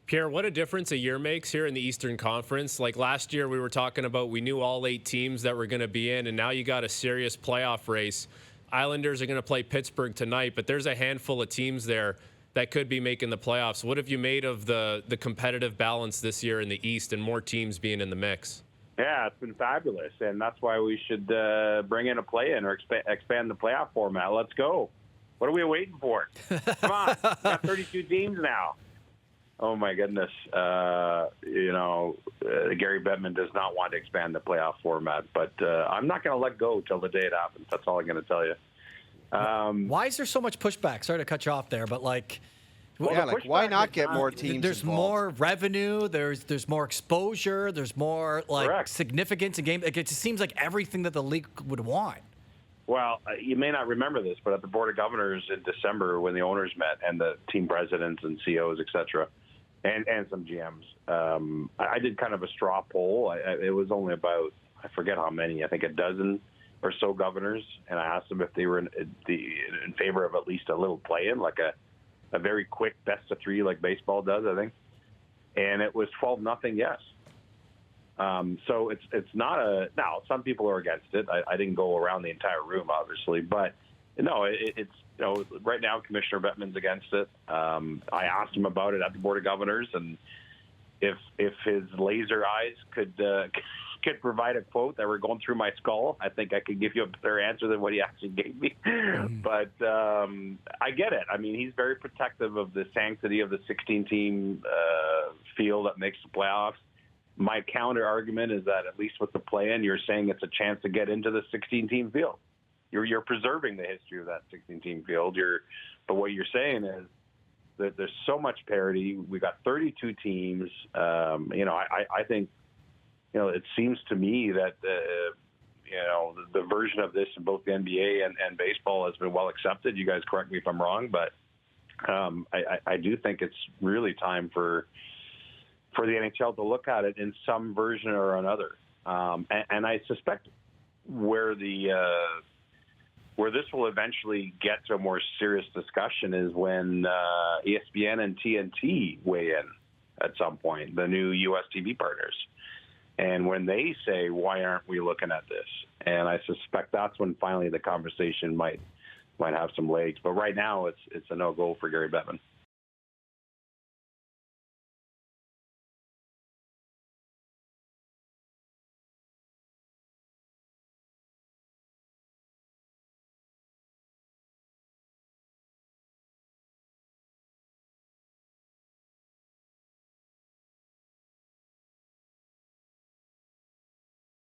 Pierre, what a difference a year makes here in the Eastern Conference. Like last year, we were talking about we knew all 8 teams that were going to be in, and now you got a serious playoff race. Islanders are going to play Pittsburgh tonight, but there's a handful of teams there that could be making the playoffs. What have you made of the competitive balance this year in the East and more teams being in the mix? Yeah, it's been fabulous, and that's why we should bring in a play-in or expand the playoff format. Let's go. What are we waiting for? Come on. We've got 32 teams now. Oh, my goodness. Gary Bettman does not want to expand the playoff format, but I'm not going to let go till the day it happens. That's all I'm going to tell you. Why is there so much pushback? Sorry to cut you off there, but why not get more teams There's involved? more revenue. There's more exposure. There's more Correct. significance in game. It just seems like everything that the league would want. Well, you may not remember this, but at the Board of Governors in December when the owners met and the team presidents and COs, et cetera, and some GMs, I did kind of a straw poll. It was only about, I forget how many, I think a dozen or so governors, and I asked them if they were in favor of at least a little play-in, like a very quick best-of-3 like baseball does, I think. And it was 12-0 yes. So it's not a – now, some people are against it. I didn't go around the entire room, obviously. But, no, it's right now Commissioner Bettman's against it. I asked him about it at the Board of Governors, and if his laser eyes could provide a quote that were going through my skull, I think I could give you a better answer than what he actually gave me. But I get it. I mean, he's very protective of the sanctity of the 16-team field that makes the playoffs. My counter argument is that at least with the play-in, you're saying it's a chance to get into the 16-team field. You're preserving the history of that 16-team field. But what you're saying is that there's so much parity. We've got 32 teams. I think, it seems to me that the version of this in both the NBA and baseball has been well accepted. You guys correct me if I'm wrong, but I do think it's really time for the NHL to look at it in some version or another. And I suspect where this will eventually get to a more serious discussion is when ESPN and TNT weigh in at some point, the new U.S. TV partners. And when they say, why aren't we looking at this? And I suspect that's when finally the conversation might have some legs. But right now it's a no-go for Gary Bettman.